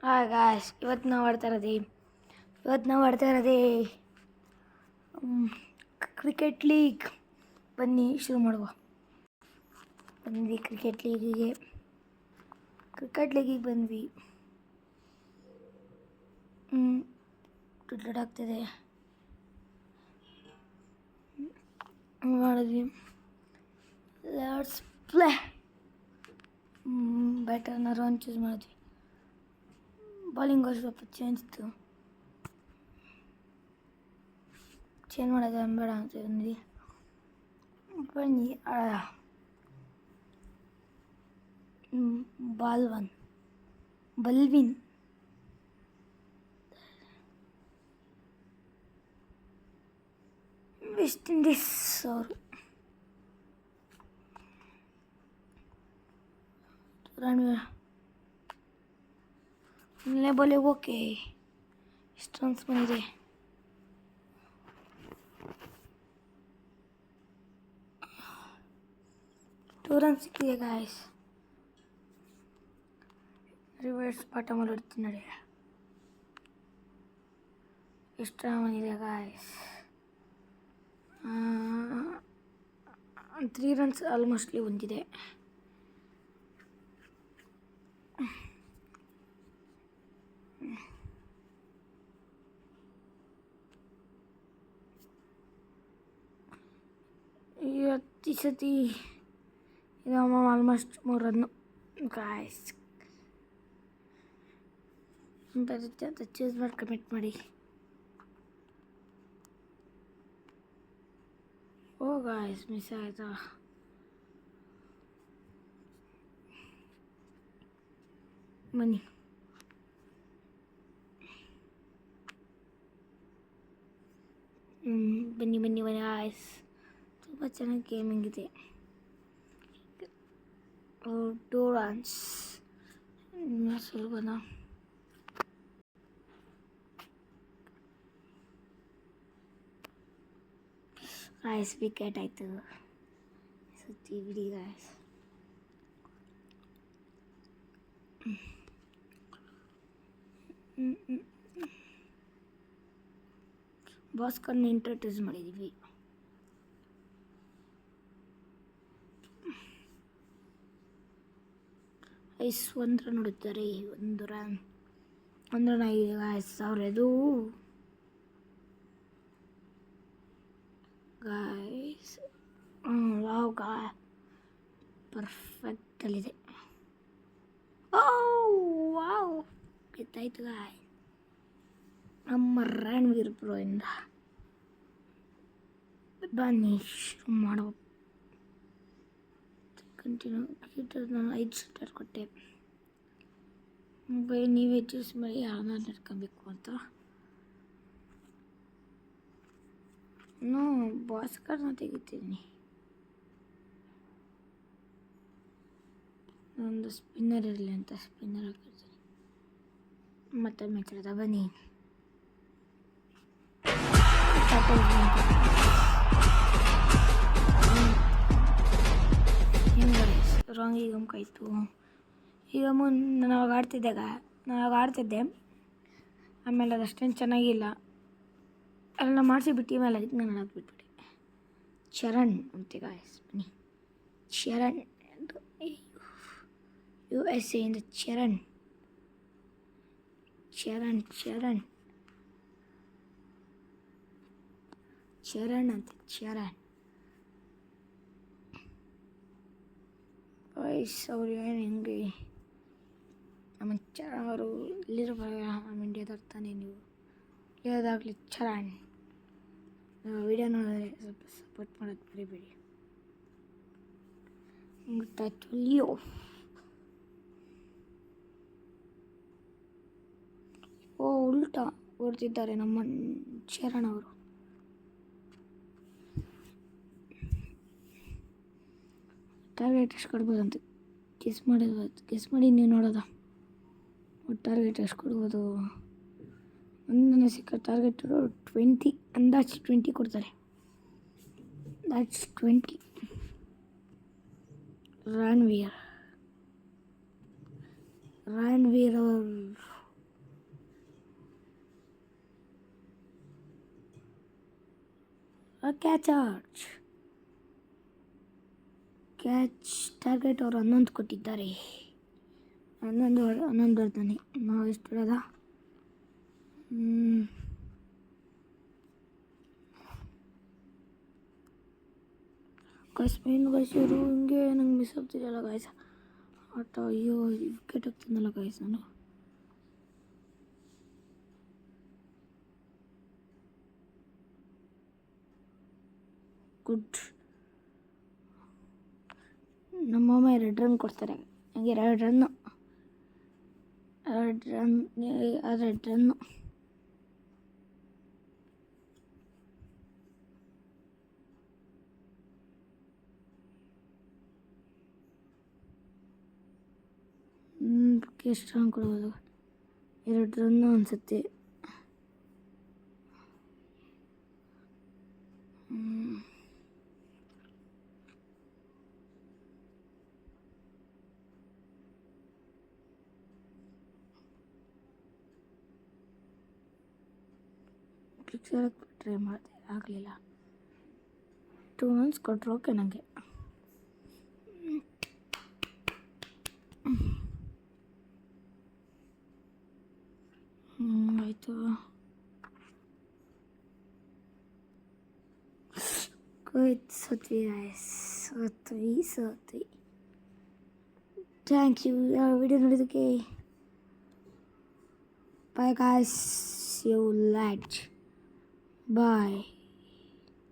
Hi guys, ಇವತ್ತು ನಾವು ಆಡ್ತಾ ಇರೋದೇ ಕ್ರಿಕೆಟ್ ಲೀಗ್. ಬನ್ನಿ ಶುರು ಮಾಡುವ. ಬಂದ್ವಿ ಕ್ರಿಕೆಟ್ ಲೀಗಿಗೆ ಬಂದ್ವಿ. ಕ್ರಿಕೆಟ್ ಆಗ್ತಿದೆ ಮಾಡಿದ್ವಿ. Let's play. ಬ್ಯಾಟರ್ನ ರನ್ ಚೂಸ್ ಮಾಡಿದ್ವಿ. ಬಾಲಿಂಗ್ ಸ್ವಲ್ಪ ಚೇಂಜ್ ಮಾಡೋದು ಬೇಡ ಅಂತ ಬಂದ್ವಿ. ಬನ್ನಿ ಬಲ್ವಿನ್ ವೆಸ್ಟ್ ಇಂಡೀಸ್ ಅವರು ಬಾಲಿಗೆ ಓಕೆ. ಎಷ್ಟು ರನ್ಸ್ ಬಂದಿದೆ? 2 ರನ್ಸ್ ಸಿಕ್ಕಿದೆ ಗಾಯ್ಸ್. ರಿವರ್ಸ್ ಬಾಟಮಲ್ಲಿ ಇಡ್ತೀನಿ ನೋಡಿ. ಎಷ್ಟು ರನ್ ಬಂದಿದೆ ಗಾಯ್ಸ್? 3 ರನ್ಸ್ ಆಲ್ಮೋಸ್ಟ್ಲಿ ಬಂದಿದೆ. ಈ ಸತಿ ಆಲ್ಮೋಸ್ಟ್ 3 ರನ್ನು ಗಾಯ್ಸ್. ಬರುತ್ತೆ ಅಂತ ಚೂಸ್ ಮಾಡಿ ಕಮೆಂಟ್ ಮಾಡಿ. ಓ ಗಾಯ್ಸ್, ಮಿಸ್ ಆಯಿತಾ? ಬನ್ನಿ ಬನ್ನಿ ಗಾಯ್ಸ್. ತುಂಬ ಚೆನ್ನಾಗಿ ಗೇಮಿಂಗ್ ಇದೆ. 2 ರನ್ಸ್ ಸುಲಭನಾ? ಗಾಯ್ಸ್ ವಿಕೆಟ್ ಆಯಿತು. ಸುತ್ತಿ ಬಿಡಿ ಗಾಯ್ಸ್. ಭಾಸ್ಕರ್ನ ಇಂಟ್ರೊಡ್ಯೂಸ್ ಮಾಡಿದ್ದೀವಿ. ಐಸ್ 1 ರನ್ ಹೊಡಿತಾರೆ. 1 ರನ್ ಆಗಿದೆ ಗಾಯ್ಸ್. ಅವ್ರದು ಗಾಯ್ಸ್ ಪರ್ಫೆಕ್ಟಲ್ಲಿದೆ. ವಾವ್, ಗೆದ್ದಾಯ್ತು ಗಾಯ್. ನಮ್ಮ ರಣವೀರ್ ಬ್ರೋ ಇಂದ. ಬನ್ನಿ ಶುರು ಮಾಡುವ. ಕಂಟಿನ್ಯೂ. ನಾನು 5 ಸ್ಟಾರ್ ಕೊಟ್ಟೆ. ನೀವೇ ಚೂಸ್ ಮಾಡಿ ಯಾರನ್ನ ನಡ್ಕೊಬೇಕು ಅಂತ. ಭಾಸ್ಕರ್ನ ತೆಗಿತೀನಿ. ಒಂದು ಸ್ಪಿನ್ನರ್ ಇರಲಿ ಅಂತ ಸ್ಪಿನ್ನರ್ ಹಾಕಿರ್ತೀನಿ. ಮತ್ತೆ ಮೆಚ್ಚದ ಬನ್ನಿ. ರಾಂಗ್ ಈಗ ಕಾಯ್ತು. ಈಗ ನಾನು ಅವಾಗ ಆಡ್ತಿದ್ದೆ. ಆಮೇಲೆ ಅದು ಅಷ್ಟೇನು ಚೆನ್ನಾಗಿಲ್ಲ. ಎಲ್ಲ ಮಾಡಿಸಿಬಿಟ್ಟು ಮೇಲೆ ಅದಕ್ಕೆ ನಾನು ಹಾಕ್ಬಿಟ್ಬಿಟ್ಟೆ. ಚರಣ್ ಅಂತೆ ಗಾಯ್ಸ್. ಬನ್ನಿ ಚರಣ್, USA ಇಂದ ಚರಣ್ ಅಂತೆ. ಚರಣ್ ವಾಯ್ಸ್ ಅವರು ಏನು ಹೆಂಗೆ ನಮ್ಮ ಚರಣ್ ಅವರು ಇಲ್ಲಿರಬಾರ. ನಮ್ಮ ಇಂಡಿಯಾದವ್ರು ತಾನೇ ನೀವು. ಇರೋದಾಗಲಿ ಚರಣ್. ವಿಡಿಯೋ ನೋಡಿದ್ರೆ ಸ್ವಲ್ಪ ಸಪೋರ್ಟ್ ಮಾಡೋದು ಮರಿಬೇಡಿ. ಗೊತ್ತಾಯ್ತು. ಲಿಯೋ ಉಲ್ಟಾ ಹೊಡ್ತಿದ್ದಾರೆ ನಮ್ಮ ಚರಣ್ ಅವರು. ಟಾರ್ಗೆಟ್ ಎಷ್ಟು ಕೊಡ್ಬೋದು ಅಂತ ಗೆಸ್ ಮಾಡಿ ನೀವು ನೋಡೋದ. ಟಾರ್ಗೆಟ್ ಎಷ್ಟು ಕೊಡ್ಬೋದು? ಒಂದನೇ ಸಿಕ್ಕ ಟಾರ್ಗೆಟ್ 20, ಅಂದಾಜು 20 ಕೊಡ್ತಾರೆ. ದ್ಯಾಟ್ಸ್ 20. ರಣವೀರ್ ಕ್ಯಾಚ್ ಟಾರ್ಗೆಟ್ ಅವರು 11 ಕೊಟ್ಟಿದ್ದಾರೆ. 11 ಬರ್ತಾನೆ. ನಾವು ಎಷ್ಟು ಬಿಡೋದ? ಇವರು ಹಿಂಗೆ ನಂಗೆ ಮಿಸ್ ಆಗ್ತಿರಲ್ಲ ಗಾಯ್ಸ್ ಆಟ. ಅಯ್ಯೋ ವಿಕೆಟ್ ಆಗ್ತಿದ್ದಲ್ಲ ಗಾಯ್ಸ್ ನಾನು. ಗುಡ್. ನಮ್ಮಮ್ಮ 2 ರನ್ ಕೊಡ್ತಾರೆ. ಹಂಗೆ 2 ರನ್ನು. ಎಷ್ಟು ರನ್ ಕೊಡ್ಬೋದು? 2 ರನ್ನು ಅನಿಸುತ್ತೆ. ಟ್ರೈ ಮಾಡಿದೆ, ಆಗಲಿಲ್ಲ. 2 ರನ್ಸ್ ಕೊಟ್ಟರು. ಓಕೆ ನನಗೆ. ಆಯಿತು. ಸತ್ವಿ. ಥ್ಯಾಂಕ್ ಯು ವಿಡಿಯೋ ನೋಡಿದ್ದಕ್ಕೆ. Bye guys, see you later. Bye.